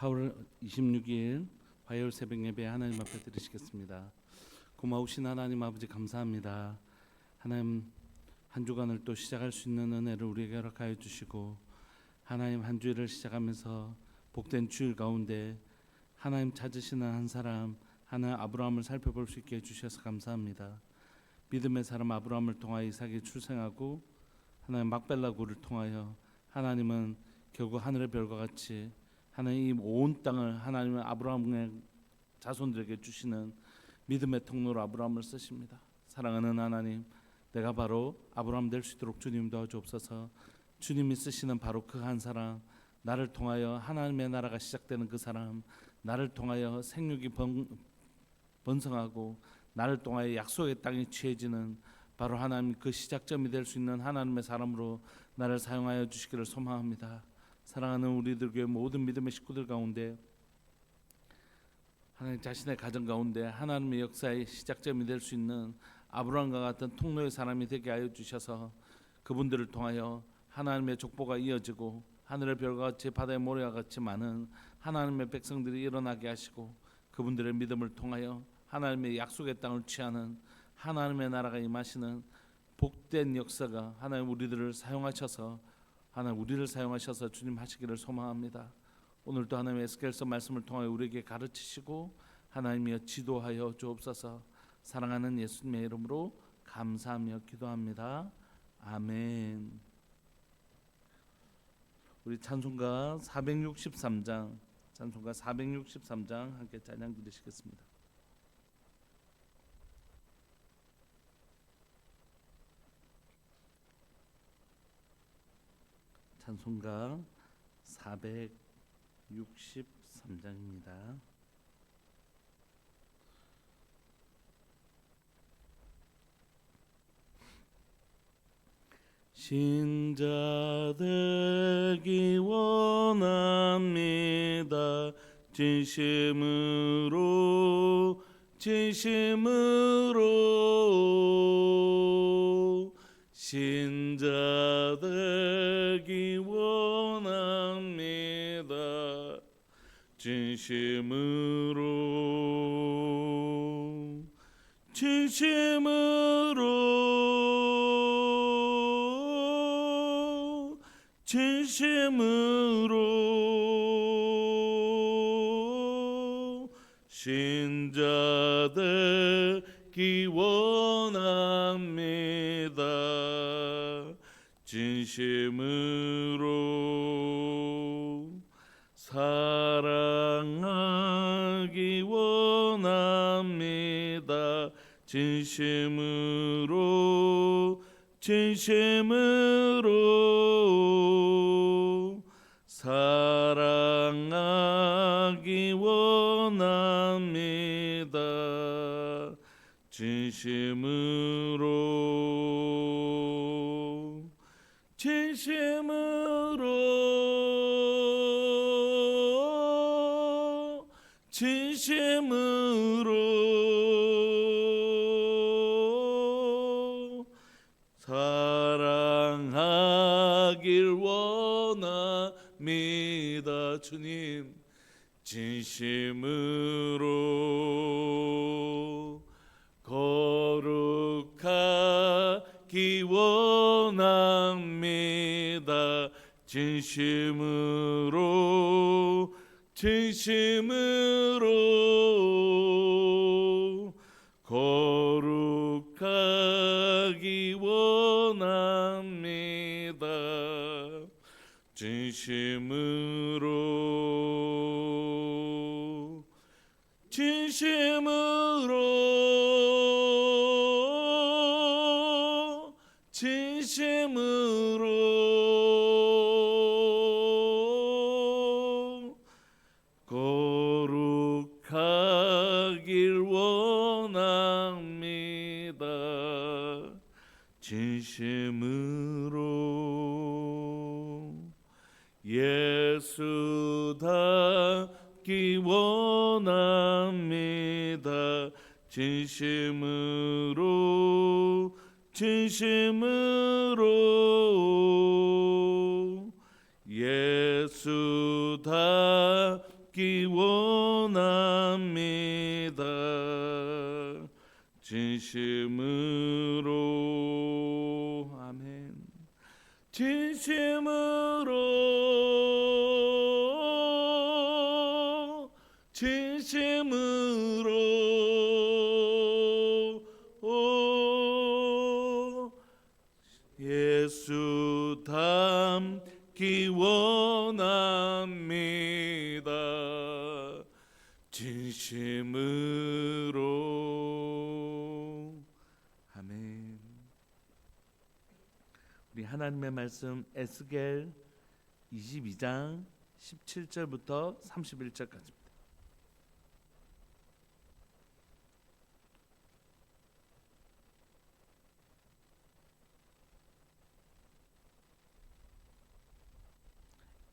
8월 26일 화요일 새벽 예배 하나님 앞에 드리시겠습니다. 고마우신 하나님 아버지 감사합니다. 하나님 한 주간을 또 시작할 수 있는 은혜를 우리에게 허락하여 주시고 하나님 한 주일을 시작하면서 복된 주일 가운데 하나님 찾으시는 한 사람 하나님 아브라함을 살펴볼 수 있게 해주셔서 감사합니다. 믿음의 사람 아브라함을 통하여 이삭이 출생하고 하나님 막벨라굴을 통하여 하나님은 결국 하늘의 별과 같이 하나님 온 땅을 하나님은 아브라함의 자손들에게 주시는 믿음의 통로로 아브라함을 쓰십니다. 사랑하는 하나님, 내가 바로 아브라함 될 수 있도록 주님 도와주옵소서. 주님이 쓰시는 바로 그 한 사람, 나를 통하여 하나님의 나라가 시작되는 그 사람, 나를 통하여 생육이 번성하고 나를 통하여 약속의 땅이 취해지는 바로 하나님 그 시작점이 될 수 있는 하나님의 사람으로 나를 사용하여 주시기를 소망합니다. 사랑하는 우리들 교회 모든 믿음의 식구들 가운데 하나님 자신의 가정 가운데 하나님의 역사의 시작점이 될 수 있는 아브라함과 같은 통로의 사람이 되게 하여 주셔서 그분들을 통하여 하나님의 족보가 이어지고 하늘의 별과 같이 바다의 모래와 같이 많은 하나님의 백성들이 일어나게 하시고 그분들의 믿음을 통하여 하나님의 약속의 땅을 취하는 하나님의 나라가 임하시는 복된 역사가 하나님 우리들을 사용하셔서 하나님 우리를 사용하셔서 주님 하시기를 소망합니다. 오늘도 하나님의 에스겔서 말씀을 통하여 우리에게 가르치시고 하나님이여 지도하여 주옵소서. 사랑하는 예수님의 이름으로 감사하며 기도합니다. 아멘. 우리 찬송가 463장 함께 찬양 드리시겠습니다. 찬송가 463장입니다. 신자 되기 원합니다. 진심으로 신자 되기 원합니다. 진심으로 신자 되기 원합니다. 진심으로 사랑하기 원합니다. 진심으로 사랑하기 원합니다. 진심으로 사랑하길 원합니다. 주님 진심으로 거룩하기 원합니다. 진심으로 거룩하기 원합니다. 진심으로 거룩하길 원합니다. 진심으로 예수답기 원합니다. 진심으로 예수답기 담기 원합니다. 진심으로 아멘. 진심으로 예수 닮기 원합니다. 진심으로 아멘. 우리 하나님의 말씀 에스겔 22장 17절부터 31절까지입니다.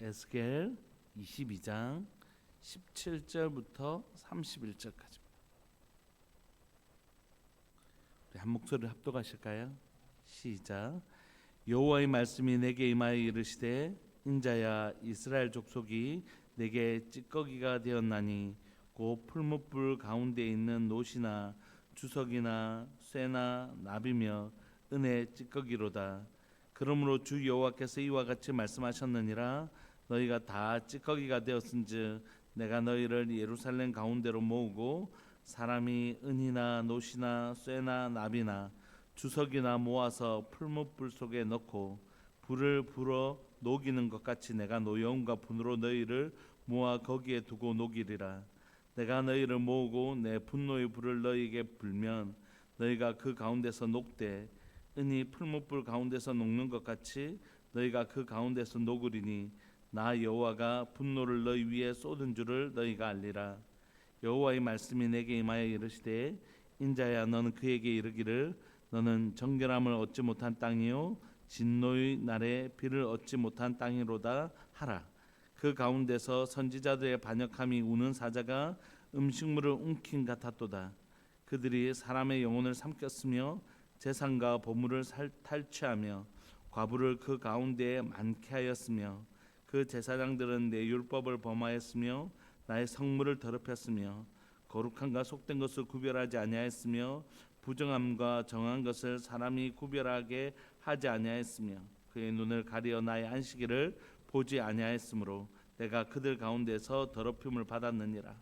에스겔 22장 17절부터 31절까지입니다. 우리 한 목소리를 합독하실까요? 시작. 여호와의 말씀이 내게 임하여 이르시되 인자야 이스라엘 족속이 내게 찌꺼기가 되었나니 곧 풀무불 가운데 있는 놋이나 주석이나 쇠나 납이며 은의 찌꺼기로다. 그러므로 주 여호와께서 이와 같이 말씀하셨느니라. 너희가 다 찌꺼기가 되었은즉 내가 너희를 예루살렘 가운데로 모으고 사람이 은이나 놋이나 쇠나 납이나 주석이나 모아서 풀무불 속에 넣고 불을 불어 녹이는 것 같이 내가 노여움과 분으로 너희를 모아 거기에 두고 녹이리라. 내가 너희를 모으고 내 분노의 불을 너희에게 불면 너희가 그 가운데서 녹되 은이 풀무불 가운데서 녹는 것 같이 너희가 그 가운데서 녹으리니 나 여호와가 분노를 너희 위에 쏟은 줄을 너희가 알리라. 여호와의 말씀이 내게 임하여 이르시되 인자야 너는 그에게 이르기를 너는 정결함을 얻지 못한 땅이요 진노의 날에 비를 얻지 못한 땅이로다 하라. 그 가운데서 선지자들의 반역함이 우는 사자가 음식물을 움킨 같았도다. 그들이 사람의 영혼을 삼켰으며 재산과 보물을 탈취하며 과부를 그 가운데에 많게 하였으며 그 제사장들은 내 율법을 범하였으며 나의 성물을 더럽혔으며 거룩한가 속된 것을 구별하지 아니하였으며 부정함과 정한 것을 사람이 구별하게 하지 아니하였으며 그의 눈을 가리어 나의 안식일을 보지 아니하였으므로 내가 그들 가운데서 더럽힘을 받았느니라.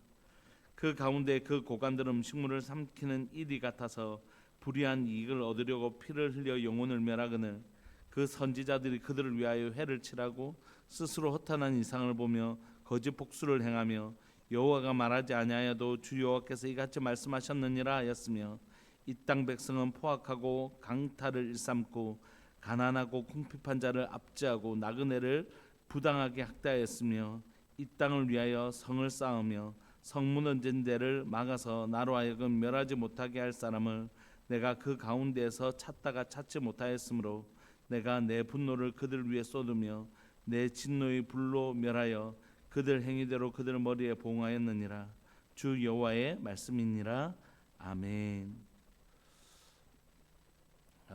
그 가운데 그 고관들 음식물을 삼키는 이리 같아서 불의한 이익을 얻으려고 피를 흘려 영혼을 멸하거늘 그 선지자들이 그들을 위하여 회를 치라고 스스로 허탄한 이상을 보며 거짓 복수를 행하며 여호와가 말하지 아니하여도 주 여호와께서 이같이 말씀하셨느니라 하였으며 이 땅 백성은 포악하고 강탈을 일삼고 가난하고 궁핍한 자를 압제하고 나그네를 부당하게 학대하였으며 이 땅을 위하여 성을 쌓으며 성문은 데를 막아서 나로 하여금 멸하지 못하게 할 사람을 내가 그 가운데에서 찾다가 찾지 못하였으므로 내가 내 분노를 그들 위에 쏟으며 내 진노의 불로 멸하여 그들 행위대로 그들 머리에 봉하였느니라. 주 여호와의 말씀이니라. 아멘.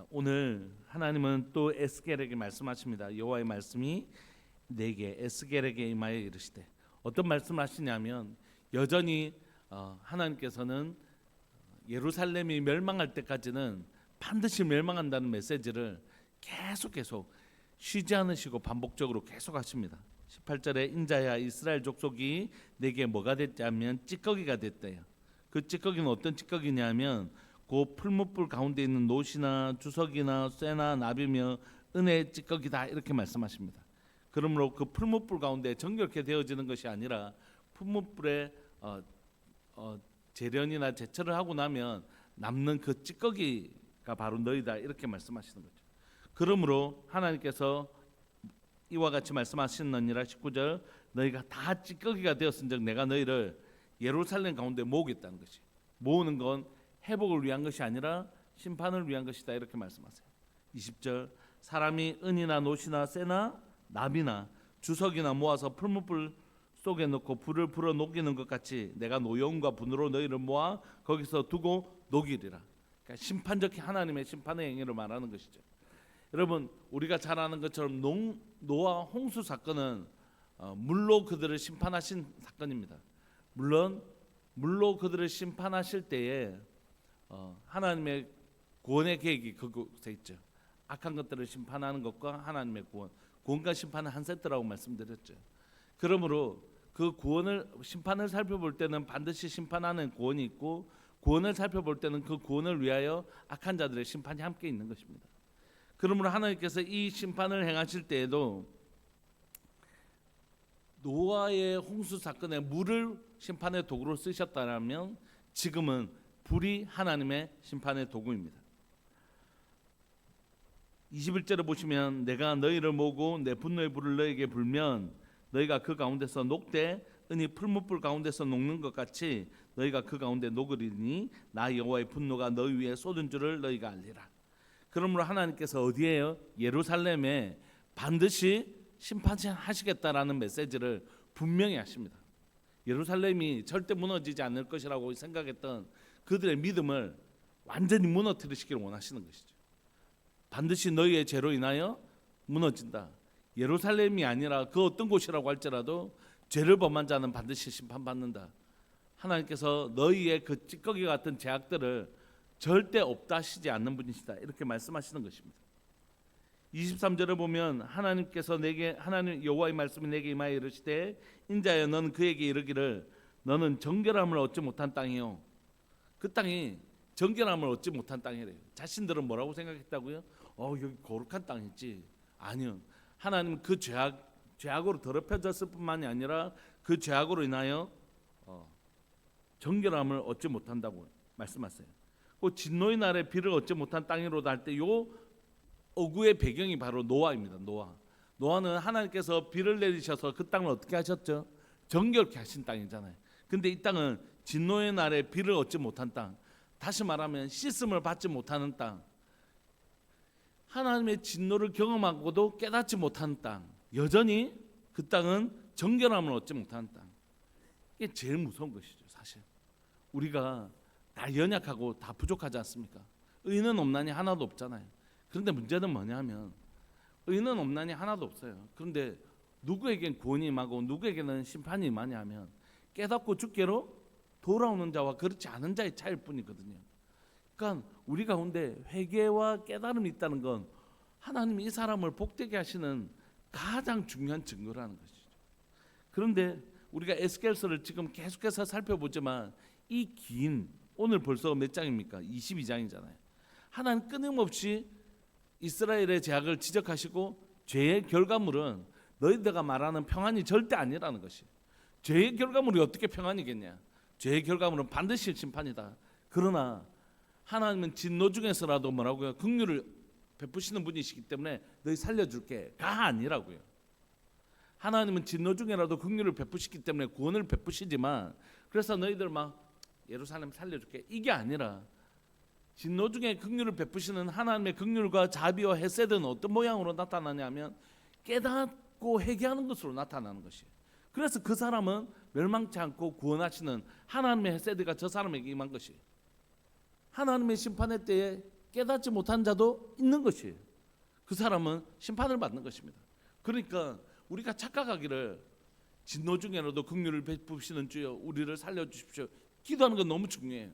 오늘 하나님은 또 에스겔에게 말씀하십니다. 여호와의 말씀이 내게 에스겔에게 임하여 이르시되 어떤 말씀을 하시냐면 여전히 하나님께서는 예루살렘이 멸망할 때까지는 반드시 멸망한다는 메시지를 계속 쉬지 않으시고 반복적으로 계속 하십니다. 18절에 인자야 이스라엘 족속이 내게 뭐가 됐냐면 찌꺼기가 됐대요. 그 찌꺼기는 어떤 찌꺼기냐면 그 풀무불 가운데 있는 놋이나 주석이나 쇠나 납이며 은의 찌꺼기다 이렇게 말씀하십니다. 그러므로 그 풀무불 가운데 정결케 되어지는 것이 아니라 풀무불에 재련이나 제철을 하고 나면 남는 그 찌꺼기가 바로 너희다 이렇게 말씀하시는 거죠. 그러므로 하나님께서 이와 같이 말씀하시느니라 19절 너희가 다 찌꺼기가 되었은즉 내가 너희를 예루살렘 가운데 모으겠다는 것이 모으는 건 회복을 위한 것이 아니라 심판을 위한 것이다 이렇게 말씀하세요. 20절 사람이 은이나 놋이나 쇠나 납이나 주석이나 모아서 풀무불 속에 넣고 불을 불어 녹이는 것 같이 내가 노여움과 분으로 너희를 모아 거기서 두고 녹이리라. 그러니까 심판적 하나님의 심판의 행위를 말하는 것이죠. 여러분 우리가 잘 아는 것처럼 노아 홍수 사건은 물로 그들을 심판하신 사건입니다. 물론 물로 그들을 심판하실 때에 하나님의 구원의 계획이 그곳에 있죠. 악한 것들을 심판하는 것과 하나님의 구원과 심판은 한 세트라고 말씀드렸죠. 그러므로 그 심판을 살펴볼 때는 반드시 심판하는 구원이 있고, 구원을 살펴볼 때는 그 구원을 위하여 악한 자들의 심판이 함께 있는 것입니다. 그러므로 하나님께서 이 심판을 행하실 때에도 노아의 홍수 사건에 물을 심판의 도구로 쓰셨다면, 지금은 불이 하나님의 심판의 도구입니다. 21절에 보시면 내가 너희를 모으고 내 분노의 불을 너희에게 불면 너희가 그 가운데서 녹되 은이 풀무불 가운데서 녹는 것 같이 너희가 그 가운데 녹으리니 나 여호와의 분노가 너희 위에 쏟은 줄을 너희가 알리라. 그러므로 하나님께서 어디에요? 예루살렘에 반드시 심판하시겠다라는 메시지를 분명히 하십니다. 예루살렘이 절대 무너지지 않을 것이라고 생각했던 그들의 믿음을 완전히 무너뜨리시기를 원하시는 것이죠. 반드시 너희의 죄로 인하여 무너진다. 예루살렘이 아니라 그 어떤 곳이라고 할지라도 죄를 범한 자는 반드시 심판받는다. 하나님께서 너희의 그 찌꺼기 같은 죄악들을 절대 없다 하시지 않는 분이시다. 이렇게 말씀하시는 것입니다. 23절에 보면 하나님께서 하나님 여호와의 말씀이 내게 임하여 이르시되 인자여 너는 그에게 이르기를 너는 정결함을 얻지 못한 땅이요. 그 땅이 정결함을 얻지 못한 땅이래요. 자신들은 뭐라고 생각했다고요? 여기 거룩한 땅이지. 아니요. 하나님은 그 죄악으로 더럽혀졌을 뿐만이 아니라 그 죄악으로 인하여 정결함을 얻지 못한다고 말씀하세요. 그 진노의 날에 비를 얻지 못한 땅이로다 할 때 요 어구의 배경이 바로 노아입니다. 노아는 하나님께서 비를 내리셔서 그 땅을 어떻게 하셨죠? 정결케 하신 땅이잖아요. 근데 이 땅은 진노의 날에 비를 얻지 못한 땅, 다시 말하면 씻음을 받지 못하는 땅, 하나님의 진노를 경험하고도 깨닫지 못하는 땅, 여전히 그 땅은 정결함을 얻지 못하는 땅. 이게 제일 무서운 것이죠. 사실 우리가 다 연약하고 다 부족하지 않습니까? 의는 없나니 하나도 없잖아요. 그런데 문제는 뭐냐면 의는 없나니 하나도 없어요. 그런데 누구에겐 구원이 임하고 누구에게는 심판이 임하냐 하면 깨닫고 주께로 돌아오는 자와 그렇지 않은 자의 차이일 뿐이거든요. 그러니까 우리 가운데 회개와 깨달음이 있다는 건 하나님이 이 사람을 복되게 하시는 가장 중요한 증거라는 것이죠. 그런데 우리가 에스겔서를 지금 계속해서 살펴보지만 이 긴 오늘 벌써 몇 장입니까? 22장이잖아요. 하나님 끊임없이 이스라엘의 죄악을 지적하시고 죄의 결과물은 너희들가 말하는 평안이 절대 아니라는 것이. 죄의 결과물이 어떻게 평안이겠냐? 죄의 결과물은 반드시 심판이다. 그러나 하나님은 진노 중에서라도 뭐라고요? 긍휼을 베푸시는 분이시기 때문에 너희 살려줄게 가 아니라고요. 하나님은 진노 중에라도 긍휼을 베푸시기 때문에 구원을 베푸시지만 그래서 너희들 막 예루살렘 살려줄게 이게 아니라 진노 중에 긍휼을 베푸시는 하나님의 긍휼과 자비와 헤세드는 어떤 모양으로 나타나냐면 깨닫고 회개하는 것으로 나타나는 것이에요. 그래서 그 사람은 멸망치 않고 구원하시는 하나님의 헤세드가 저 사람에게 임한 것이에요. 하나님의 심판의 때에 깨닫지 못한 자도 있는 것이에요. 그 사람은 심판을 받는 것입니다. 그러니까 우리가 착각하기를 진노 중에라도 긍휼을 베푸시는 주여 우리를 살려주십시오 기도하는 건 너무 중요해요.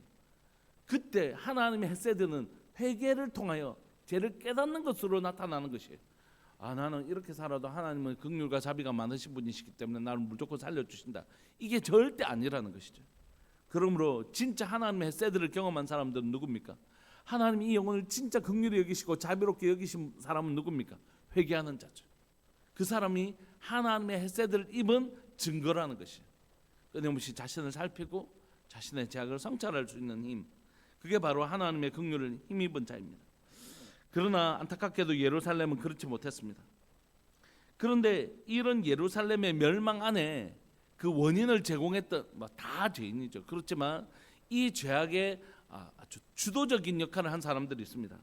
그때 하나님의 헤세드는 회개를 통하여 죄를 깨닫는 것으로 나타나는 것이에요. 나는 이렇게 살아도 하나님은 긍휼과 자비가 많으신 분이시기 때문에 나를 무조건 살려주신다. 이게 절대 아니라는 것이죠. 그러므로 진짜 하나님의 헤세드를 경험한 사람들은 누굽니까? 하나님이 이 영혼을 진짜 긍휼히 여기시고 자비롭게 여기신 사람은 누굽니까? 회개하는 자죠. 그 사람이 하나님의 헤세드를 입은 증거라는 것이에요. 끊임없이 자신을 살피고 자신의 죄악을 성찰할 수 있는 힘, 그게 바로 하나님의 긍휼을 힘입은 자입니다. 그러나 안타깝게도 예루살렘은 그렇지 못했습니다. 그런데 이런 예루살렘의 멸망 안에 그 원인을 제공했던 다 죄인이죠. 그렇지만 이 죄악의 아주 주도적인 역할을 한 사람들이 있습니다.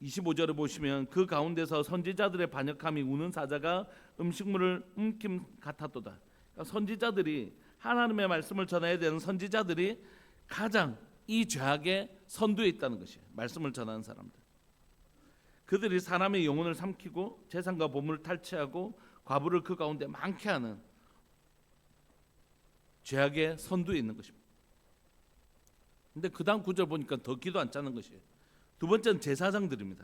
25절에 보시면 그 가운데서 선지자들의 반역함이 우는 사자가 음식물을 움킴 같았도다. 그러니까 선지자들이 하나님의 말씀을 전해야 되는 선지자들이 가장 이 죄악의 선두에 있다는 것이에요. 말씀을 전하는 사람들. 그들이 사람의 영혼을 삼키고 재산과 보물을 탈취하고 과부를 그 가운데 많게 하는 죄악의 선두에 있는 것입니다. 근데 그 다음 구절 보니까 더 기도 안 짜는 것이에요. 두 번째는 제사장들입니다.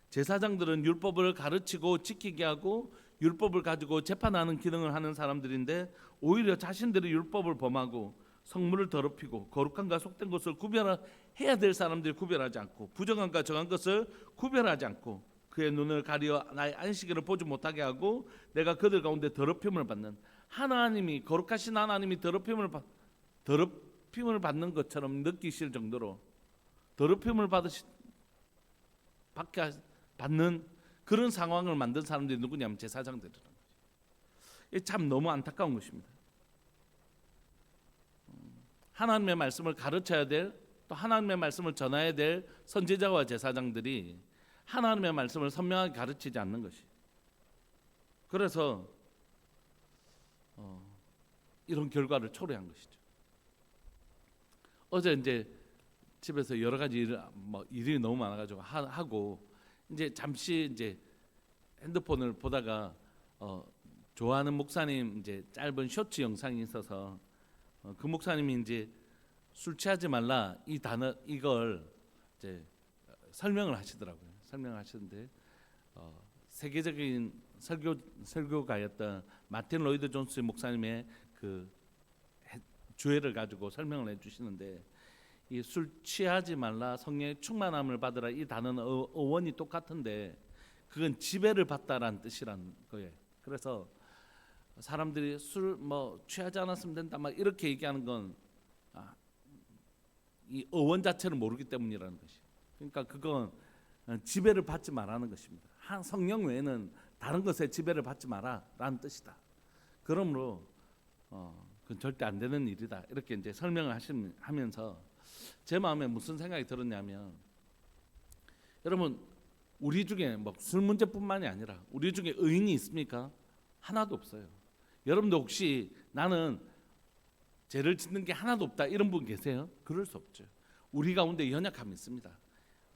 제사장들은 율법을 가르치고 지키게 하고 율법을 가지고 재판하는 기능을 하는 사람들인데 오히려 자신들이 율법을 범하고 성물을 더럽히고 거룩한과 속된 것을 구별해야 될 사람들이 구별하지 않고 부정한과 정한 것을 구별하지 않고 그의 눈을 가리어 나의 안식일을 보지 못하게 하고 내가 그들 가운데 더럽힘을 받는, 하나님이 거룩하신 하나님이 더럽힘을 받는 것처럼 느끼실 정도로 더럽힘을 받는 그런 상황을 만든 사람들이 누구냐면 제사장들이라는 거죠. 이게 참 너무 안타까운 것입니다. 하나님의 말씀을 가르쳐야 될, 또 하나님의 말씀을 전해야 될 선지자와 제사장들이 하나님의 말씀을 선명하게 가르치지 않는 것이. 그래서 이런 결과를 초래한 것이죠. 어제 이제 집에서 여러 가지 일이 너무 많아가지고 하고 이제 잠시 이제 핸드폰을 보다가 좋아하는 목사님 이제 짧은 쇼츠 영상이 있어서 그 목사님이 이제 술 취하지 말라 이 단어 이걸 이제 설명을 하시더라고요. 설명하시는데 세계적인 설교가였던 마틴 로이드 존스 목사님의 그 주회를 가지고 설명을 해주시는데 이 술 취하지 말라 성령의 충만함을 받으라 이 단어는 어원이 똑같은데 그건 지배를 받다라는 뜻이란 거예요. 그래서 사람들이 술 취하지 않았으면 된다 막 이렇게 얘기하는 건 이 어원 자체를 모르기 때문이라는 것이. 그러니까 그건 지배를 받지 말라는 것입니다. 한 성령 외에는 다른 것에 지배를 받지 마라라는 뜻이다. 그러므로 그건 절대 안 되는 일이다. 이렇게 이제 설명을 하면서 제 마음에 무슨 생각이 들었냐면, 여러분 우리 중에 술 문제뿐만이 아니라 우리 중에 의인이 있습니까? 하나도 없어요. 여러분도 혹시 나는 죄를 짓는 게 하나도 없다 이런 분 계세요? 그럴 수 없죠. 우리 가운데 연약함이 있습니다.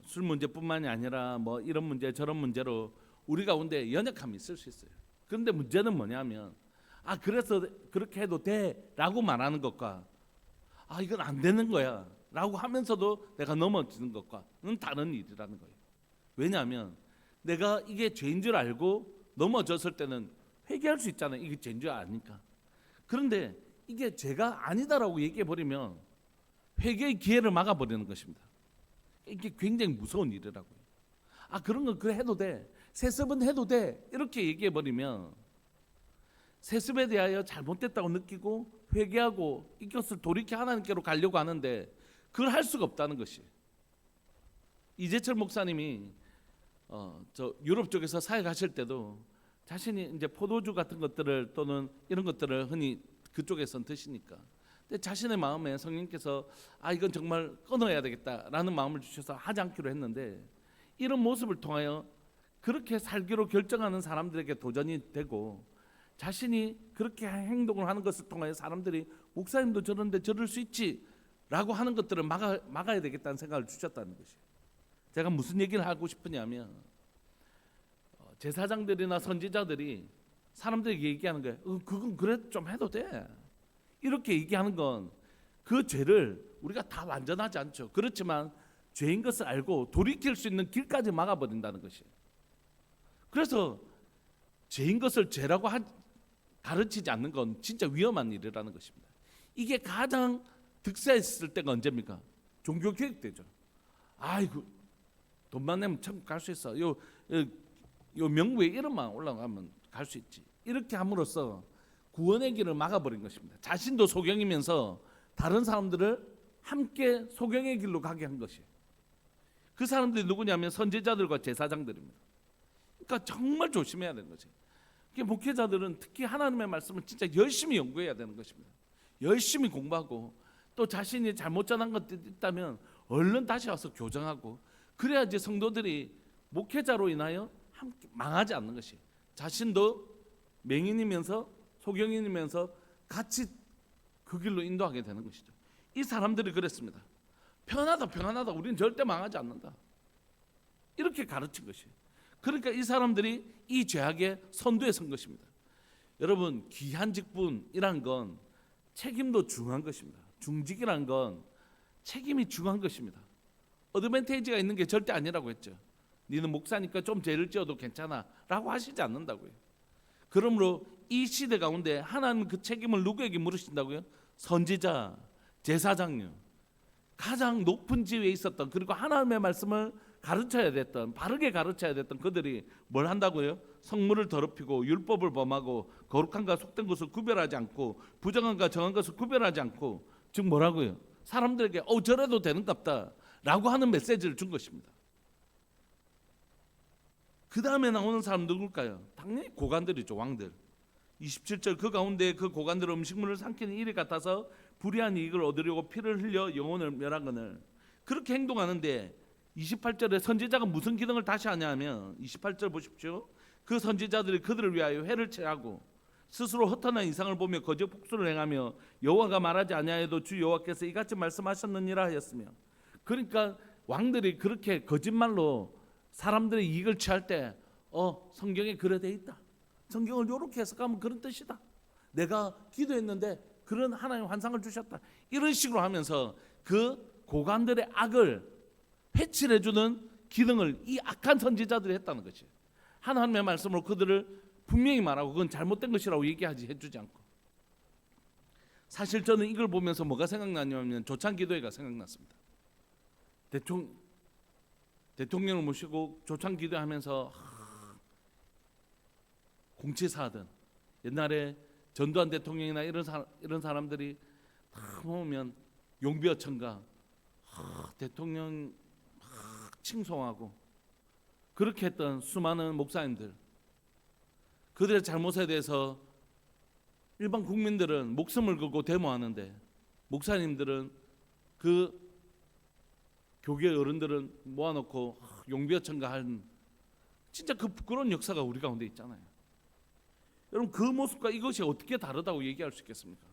술 문제뿐만이 아니라 이런 문제 저런 문제로 우리 가운데 연약함이 있을 수 있어요. 그런데 문제는 뭐냐면 그래서 그렇게 해도 돼라고 말하는 것과 이건 안 되는 거야 라고 하면서도 내가 넘어지는 것과는 다른 일이라는 거예요. 왜냐하면 내가 이게 죄인 줄 알고 넘어졌을 때는 회개할 수 있잖아요. 이게 죄인 줄 아니까. 그런데 이게 죄가 아니다라고 얘기해버리면 회개의 기회를 막아버리는 것입니다. 이게 굉장히 무서운 일이라고요. 그런 거 그래 해도 돼, 세습은 해도 돼 이렇게 얘기해버리면 세습에 대하여 잘못됐다고 느끼고 회개하고 이것을 돌이켜 하나님께로 가려고 하는데 그걸 할 수가 없다는 것이. 이재철 목사님이 저 유럽 쪽에서 사역하실 때도 자신이 이제 포도주 같은 것들을 또는 이런 것들을 흔히 그쪽에선 드시니까, 근데 자신의 마음에 성령께서 이건 정말 끊어야 되겠다라는 마음을 주셔서 하지 않기로 했는데, 이런 모습을 통하여 그렇게 살기로 결정하는 사람들에게 도전이 되고 자신이 그렇게 행동을 하는 것을 통하여 사람들이 목사님도 저런데 저럴 수 있지라고 하는 것들을 막아야 되겠다는 생각을 주셨다는 것이에요. 제가 무슨 얘기를 하고 싶으냐면 제사장들이나 선지자들이 사람들에게 얘기하는 거예요. 그건 그래 좀 해도 돼 이렇게 얘기하는 건 그 죄를 우리가 다 완전하지 않죠. 그렇지만 죄인 것을 알고 돌이킬 수 있는 길까지 막아버린다는 것이에요. 그래서 죄인 것을 죄라고 가르치지 않는 건 진짜 위험한 일이라는 것입니다. 이게 가장 득세했을 때가 언제입니까? 종교개혁 때죠. 돈만 내면 천국 갈 수 있어. 요 명부에 이름만 올라가면 갈 수 있지. 이렇게 함으로써 구원의 길을 막아버린 것입니다. 자신도 소경이면서 다른 사람들을 함께 소경의 길로 가게 한 것이에요. 그 사람들이 누구냐면 선지자들과 제사장들입니다. 그러니까 정말 조심해야 되는 거죠. 목회자들은 특히 하나님의 말씀을 진짜 열심히 연구해야 되는 것입니다. 열심히 공부하고 또 자신이 잘못 전한 것들이 있다면 얼른 다시 와서 교정하고, 그래야지 성도들이 목회자로 인하여 함께 망하지 않는 것이, 자신도 맹인이면서 소경인이면서 같이 그 길로 인도하게 되는 것이죠. 이 사람들이 그랬습니다. 편하다 우리는 절대 망하지 않는다 이렇게 가르친 것이에요. 그러니까 이 사람들이 이 죄악의 선두에 선 것입니다. 여러분, 귀한 직분이란 건 책임도 중요한 것입니다. 중직이란 건 책임이 중요한 것입니다. 어드밴테이지가 있는 게 절대 아니라고 했죠. 니는 목사니까 좀 죄를 지어도 괜찮아 라고 하시지 않는다고요. 그러므로 이 시대 가운데 하나님 그 책임을 누구에게 물으신다고요? 선지자, 제사장요, 가장 높은 지위에 있었던, 그리고 하나님의 말씀을 가르쳐야 됐던, 바르게 가르쳐야 됐던 그들이 뭘 한다고요? 성물을 더럽히고 율법을 범하고 거룩한과 속된 것을 구별하지 않고 부정한과 정한 것을 구별하지 않고, 즉 뭐라고요? 사람들에게 저래도 되는갑다 라고 하는 메시지를 준 것입니다. 그 다음에 나오는 사람 누굴까요? 당연히 고관들이죠. 왕들. 27절, 그 가운데 그 고관들 음식물을 삼키는 일이 같아서 불의한 이익을 얻으려고 피를 흘려 영혼을 멸하거늘. 그렇게 행동하는데 28절에 선지자가 무슨 기능을 다시 하냐 하면, 28절 보십시오. 그 선지자들이 그들을 위하여 회를 체하고 스스로 허탄한 이상을 보며 거짓 복수를 행하며 여호와가 말하지 아니하여도 주 여호와께서 이같이 말씀하셨느니라 하였으며. 그러니까 왕들이 그렇게 거짓말로 사람들의 이익을 취할 때 성경에 그래 돼 있다, 성경을 이렇게 해석하면 그런 뜻이다, 내가 기도했는데 그런 하나님 환상을 주셨다, 이런 식으로 하면서 그 고관들의 악을 회칠해주는 기능을 이 악한 선지자들이 했다는 것이에요. 하나님의 말씀으로 그들을 분명히 말하고 그건 잘못된 것이라고 얘기하지 해주지 않고. 사실 저는 이걸 보면서 뭐가 생각나냐면 조창기도회가 생각났습니다. 대통령을 모시고 조창기도하면서 공치사하던 옛날에 전두환 대통령이나 이런 사람들이 다 보면 용비어천가 대통령 칭송하고 그렇게 했던 수많은 목사님들, 그들의 잘못에 대해서 일반 국민들은 목숨을 걸고 데모하는데 목사님들은, 그 교계 어른들은 모아놓고 용비어천가 한, 진짜 그 부끄러운 역사가 우리 가운데 있잖아요. 여러분, 그 모습과 이것이 어떻게 다르다고 얘기할 수 있겠습니까?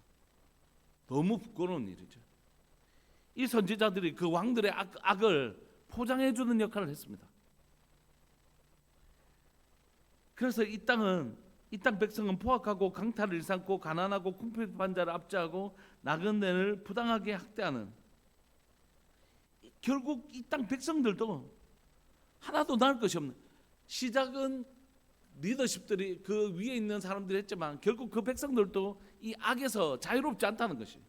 너무 부끄러운 일이죠. 이 선지자들이 그 왕들의 악을 포장해주는 역할을 했습니다. 그래서 이 땅 백성은 포악하고 강탈을 일삼고 가난하고 궁핍한 자를 압제하고 나그네를 부당하게 학대하는, 결국 이 땅 백성들도 하나도 나을 것이 없는, 시작은 리더십들이 그 위에 있는 사람들이 했지만 결국 그 백성들도 이 악에서 자유롭지 않다는 것이,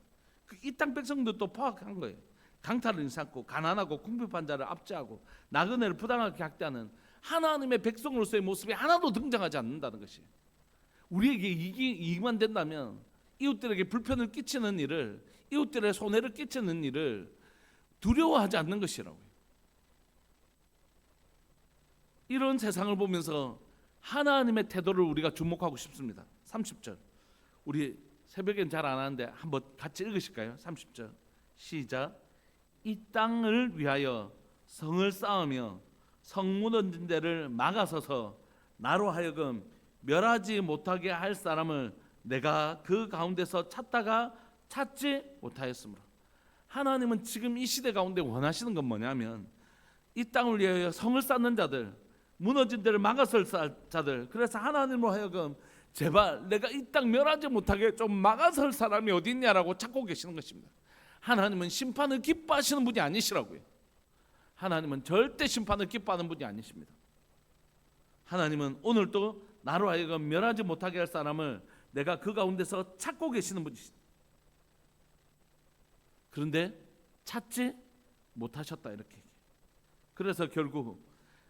이 땅 백성들도 포악한 거예요. 강탈을 일삼고 가난하고 궁핍한 자를 압제하고 나그네를 부당하게 학대하는 하나님의 백성으로서의 모습이 하나도 등장하지 않는다는 것이, 우리에게 이익만 된다면 이웃들에게 불편을 끼치는 일을, 이웃들의 손해를 끼치는 일을 두려워하지 않는 것이라고요. 이런 세상을 보면서 하나님의 태도를 우리가 주목하고 싶습니다. 30절, 우리 새벽엔 잘 안 하는데 한번 같이 읽으실까요? 30절 시작. 이 땅을 위하여 성을 쌓으며 성문 데를 막아서서 나로 하여금 멸하지 못하게 할 사람을 내가 그 가운데서 찾다가 찾지 못하였으므로. 하나님은 지금 이 시대 가운데 원하시는 건 뭐냐면, 이 땅을 위하여 성을 쌓는 자들, 무너진 데를 막아설 자들, 그래서 하나님으로 하여금 제발 내가 이 땅 멸하지 못하게 좀 막아설 사람이 어디 있냐라고 찾고 계시는 것입니다. 하나님은 심판을 기뻐하시는 분이 아니시라고요. 하나님은 절대 심판을 기뻐하는 분이 아니십니다. 하나님은 오늘도 나로 하여금 멸하지 못하게 할 사람을 내가 그 가운데서 찾고 계시는 분이시다. 그런데 찾지 못하셨다, 이렇게. 그래서 결국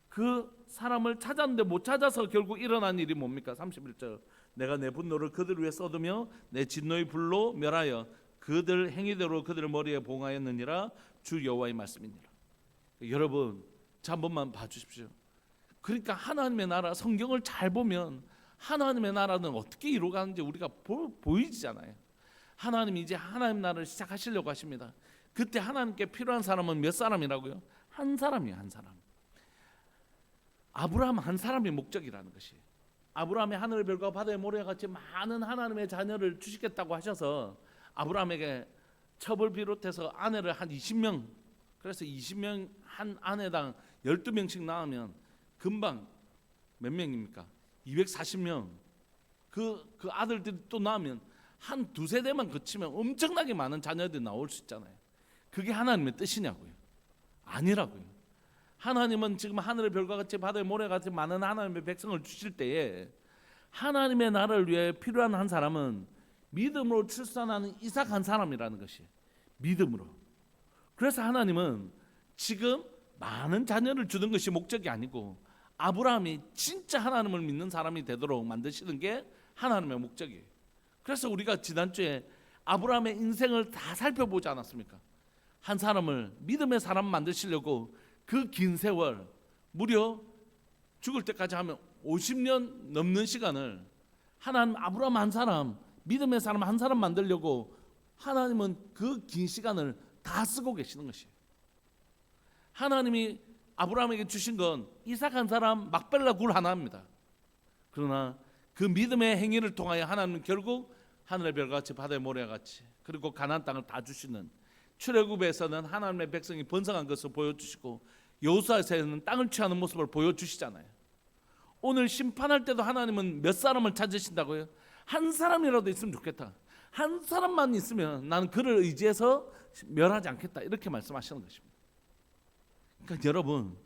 그 사람을 찾았는데 못 찾아서 결국 일어난 일이 뭡니까? 31절, 내가 내 분노를 그들 위에 쏟으며 내 진노의 불로 멸하여 그들 행위대로 그들 머리에 봉하였느니라, 주 여호와의 말씀이니라. 여러분, 자 한 번만 봐주십시오. 그러니까 하나님의 나라, 성경을 잘 보면 하나님의 나라는 어떻게 이루어가는지 우리가 보이잖아요. 하나님이 이제 하나님 나라를 시작하시려고 하십니다. 그때 하나님께 필요한 사람은 몇 사람이라고요? 한 사람이에요, 한 사람. 아브라함 한 사람이 목적이라는 것이, 아브라함이 하늘의 별과 바다의 모래와 같이 많은 하나님의 자녀를 주시겠다고 하셔서 아브라함에게 첩을 비롯해서 아내를 한 20명, 그래서 20명 한 아내당 12명씩 낳으면 금방 몇 명입니까? 240명. 그 아들들이 또 나오면 한 두세 대만 거치면 엄청나게 많은 자녀들이 나올 수 있잖아요. 그게 하나님의 뜻이냐고요? 아니라고요. 하나님은 지금 하늘의 별과 같이 바다의 모래같이 많은 하나님의 백성을 주실 때에 하나님의 나라를 위해 필요한 한 사람은 믿음으로 출산하는 이삭 한 사람이라는 것이 믿음으로. 그래서 하나님은 지금 많은 자녀를 주는 것이 목적이 아니고 아브라함이 진짜 하나님을 믿는 사람이 되도록 만드시는 게 하나님의 목적이에요. 그래서 우리가 지난주에 아브라함의 인생을 다 살펴보지 않았습니까? 한 사람을 믿음의 사람 만드시려고 그 긴 세월, 무려 죽을 때까지 하면 50년 넘는 시간을 하나님 아브라함 한 사람, 믿음의 사람 한 사람 만들려고 하나님은 그 긴 시간을 다 쓰고 계시는 것이에요. 하나님이 아브라함에게 주신 건 이삭 한 사람, 막벨라 굴 하나입니다. 그러나 그 믿음의 행위를 통하여 하나님은 결국 하늘의 별같이 바다의 모래같이 그리고 가나안 땅을 다 주시는, 출애굽에서는 하나님의 백성이 번성한 것을 보여주시고 여호수아에서는 땅을 취하는 모습을 보여주시잖아요. 오늘 심판할 때도 하나님은 몇 사람을 찾으신다고요? 한 사람이라도 있으면 좋겠다. 한 사람만 있으면 나는 그를 의지해서 멸하지 않겠다. 이렇게 말씀하시는 것입니다. 그러니까 여러분,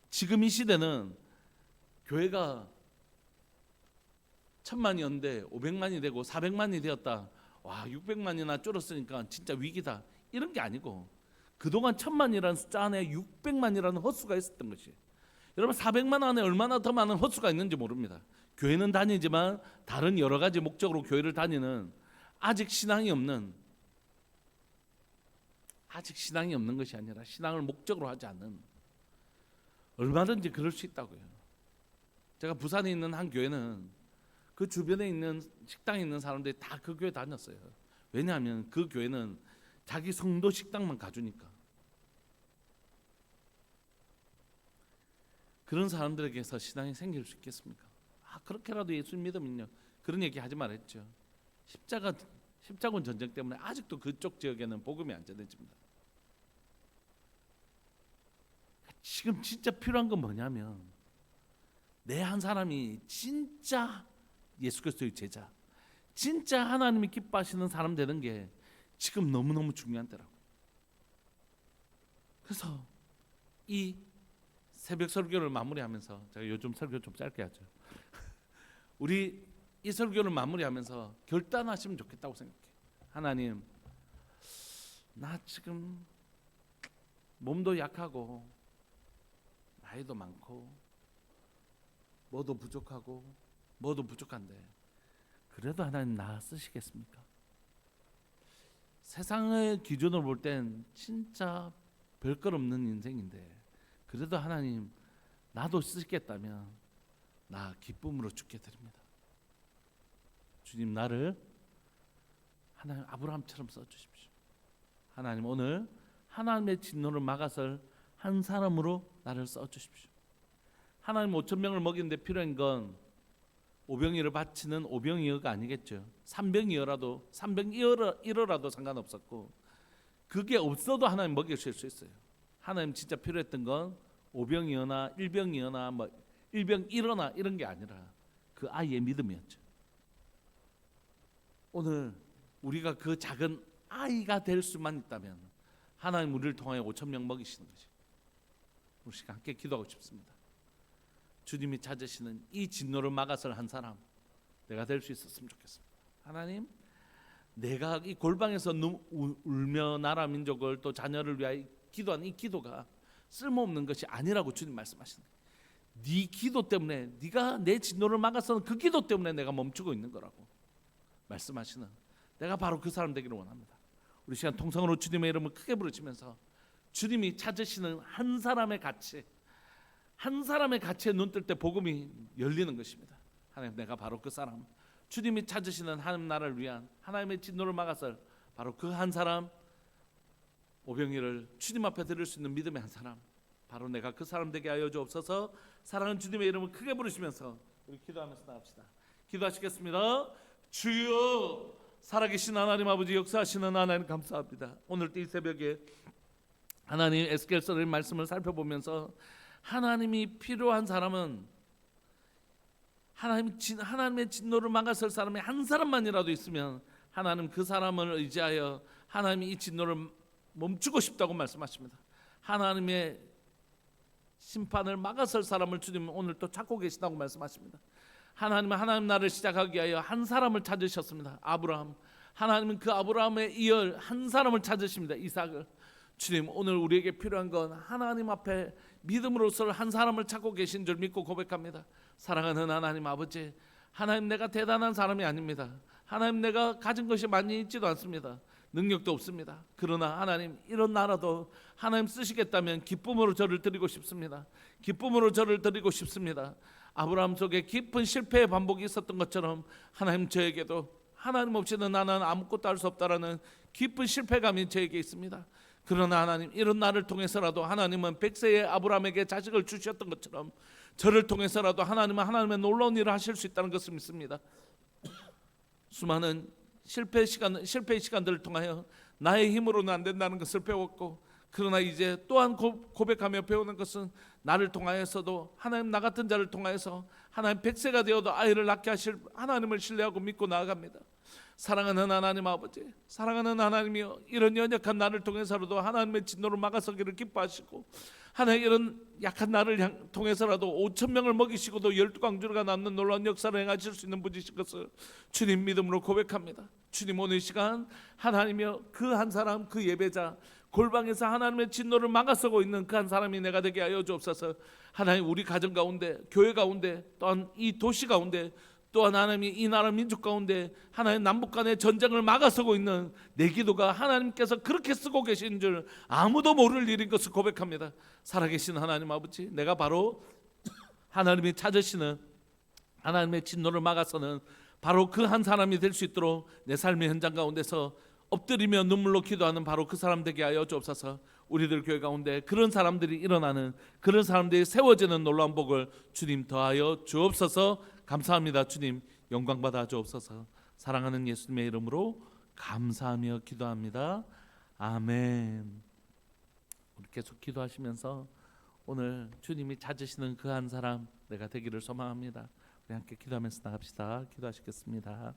지금 이 시대는 교회가 1000만이었는데 500만이 되고 400만이 되었다. 와, 600만이나 줄었으니까 진짜 위기다. 이런 게 아니고 그동안 1000만이라는 숫자 안에 600만이라는 헛수가 있었던 것이. 여러분 400만 안에 얼마나 더 많은 헛수가 있는지 모릅니다. 교회는 다니지만 다른 여러 가지 목적으로 교회를 다니는 아직 신앙이 없는 것이 아니라 신앙을 목적으로 하지 않는, 얼마든지 그럴 수 있다고요. 제가 부산에 있는 한 교회는 그 주변에 있는 식당에 있는 사람들이 다 그 교회 다녔어요. 왜냐하면 그 교회는 자기 성도 식당만 가주니까. 그런 사람들에게서 신앙이 생길 수 있겠습니까? 그렇게라도 예수 믿으면요. 그런 얘기 하지 말았죠. 십자군 전쟁 때문에 아직도 그쪽 지역에는 복음이 안 전해집니다. 지금 진짜 필요한 건 뭐냐면 내 한 사람이 진짜 예수 그리스도의 제자, 진짜 하나님이 기뻐하시는 사람 되는 게 지금 너무너무 중요한 때라고. 그래서 이 새벽 설교를 마무리하면서, 제가 요즘 설교 좀 짧게 하죠. 우리 이 설교를 마무리하면서 결단하시면 좋겠다고 생각해요. 하나님, 나 지금 몸도 약하고 나이도 많고 뭐도 부족하고 뭐도 부족한데 그래도 하나님 나 쓰시겠습니까? 세상의 기준으로 볼 땐 진짜 별것 없는 인생인데 그래도 하나님 나도 쓰시겠다면 나 기쁨으로 죽게 드립니다. 주님, 나를 하나님 아브라함처럼 써주십시오. 하나님, 오늘 하나님의 진노를 막아설 한 사람으로 나를 써주십시오. 하나님 5,000명을 먹이는데 필요한 건 오병이어를 바치는 오병이어가 아니겠죠. 3병이어라도 3병이어라도 상관없었고, 그게 없어도 하나님 먹이실 수 있어요. 하나님 진짜 필요했던 건 오병이어나 일병이어나 뭐 일병이어나 이런 게 아니라 그 아이의 믿음이었죠. 오늘 우리가 그 작은 아이가 될 수만 있다면 하나님 우리를 통하여 5,000명 먹이시는 것이. 우리 시간 함께 기도하고 싶습니다. 주님이 찾으시는 이 진노를 막아설 한 사람 내가 될 수 있었으면 좋겠습니다. 하나님, 내가 이 골방에서 울며 나라 민족을 또 자녀를 위하여 기도한 이 기도가 쓸모없는 것이 아니라고 주님 말씀하시는 거예요. 네 기도 때문에, 네가 내 진노를 막아서는 그 기도 때문에 내가 멈추고 있는 거라고 말씀하시는, 내가 바로 그 사람 되기를 원합니다. 우리 시간 통성으로 주님의 이름을 크게 부르시면서 주님이 찾으시는 한 사람의 가치, 한 사람의 가치에 눈 뜰 때 복음이 열리는 것입니다. 하나님, 내가 바로 그 사람, 주님이 찾으시는 하나님 나라를 위한 하나님의 진노를 막아서 바로 그 한 사람, 오병이를 주님 앞에 드릴 수 있는 믿음의 한 사람, 바로 내가 그 사람 되게 하여 주옵소서. 사랑하는 주님의 이름을 크게 부르시면서 우리 기도하면서 나갑시다. 기도하시겠습니다. 주여, 살아계신 하나님 아버지, 역사하시는 하나님 감사합니다. 오늘 이 새벽에 하나님 에스겔서의 말씀을 살펴보면서 하나님이 필요한 사람은 하나님의 진노를 막아설 사람이 한 사람만이라도 있으면 하나님 그 사람을 의지하여 하나님이 이 진노를 멈추고 싶다고 말씀하십니다. 하나님의 심판을 막아설 사람을 주님은 오늘 또 찾고 계시다고 말씀하십니다. 하나님은 하나님 나라를 시작하기 위하여 한 사람을 찾으셨습니다. 아브라함. 하나님은 그 아브라함의 이열 한 사람을 찾으십니다. 이삭을. 주님, 오늘 우리에게 필요한 건 하나님 앞에 믿음으로서 한 사람을 찾고 계신 줄 믿고 고백합니다. 사랑하는 하나님 아버지, 하나님 내가 대단한 사람이 아닙니다. 하나님 내가 가진 것이 많이 있지도 않습니다. 능력도 없습니다. 그러나 하나님 이런 나라도 하나님 쓰시겠다면 기쁨으로 저를 드리고 싶습니다. 기쁨으로 저를 드리고 싶습니다. 아브라함 속에 깊은 실패의 반복이 있었던 것처럼 하나님 저에게도 하나님 없이는 나는 아무것도 할 수 없다라는 깊은 실패감이 저에게 있습니다. 그러나 하나님 이런 나를 통해서라도 하나님은 100세의 아브라함에게 자식을 주셨던 것처럼 저를 통해서라도 하나님은 하나님의 놀라운 일을 하실 수 있다는 것을 믿습니다. 수많은 실패의 시간들을 통하여 나의 힘으로는 안 된다는 것을 배웠고, 그러나 이제 또한 고백하며 배우는 것은 나를 통하여서도 하나님 나 같은 자를 통하여서 하나님 100세가 되어도 아이를 낳게 하실 하나님을 신뢰하고 믿고 나아갑니다. 사랑하는 하나님 아버지, 사랑하는 하나님이여, 이런 연약한 나를 통해서라도 하나님의 진노를 막아서기를 기뻐하시고, 하나님 이런 약한 나를 통해서라도 5,000명을 먹이시고도 12광주가 남는 놀라운 역사를 행하실 수 있는 분이신 것을 주님 믿음으로 고백합니다. 주님, 오늘 시간 하나님이여, 그 한 사람, 그 예배자, 골방에서 하나님의 진노를 막아서고 있는 그 한 사람이 내가 되게 하여 주옵소서. 하나님, 우리 가정 가운데, 교회 가운데, 또한 이 도시 가운데, 또한 하나님이 이 나라 민족 가운데 하나님 남북 간의 전쟁을 막아서고 있는 내 기도가 하나님께서 그렇게 쓰고 계신 줄 아무도 모를 일인 것을 고백합니다. 살아계신 하나님 아버지, 내가 바로 하나님이 찾으시는 하나님의 진노를 막아서는 바로 그 한 사람이 될 수 있도록 내 삶의 현장 가운데서 엎드리며 눈물로 기도하는 바로 그 사람 되게 하여 주옵소서. 우리들 교회 가운데 그런 사람들이 일어나는, 그런 사람들이 세워지는 놀라운 복을 주님 더하여 주옵소서. 감사합니다. 주님 영광 받아 주옵소서. 사랑하는 예수님의 이름으로 감사하며 기도합니다. 아멘. 우리 계속 기도하시면서 오늘 주님이 찾으시는 그 한 사람 내가 되기를 소망합니다. 우리 함께 기도하면서 나갑시다. 기도하시겠습니다.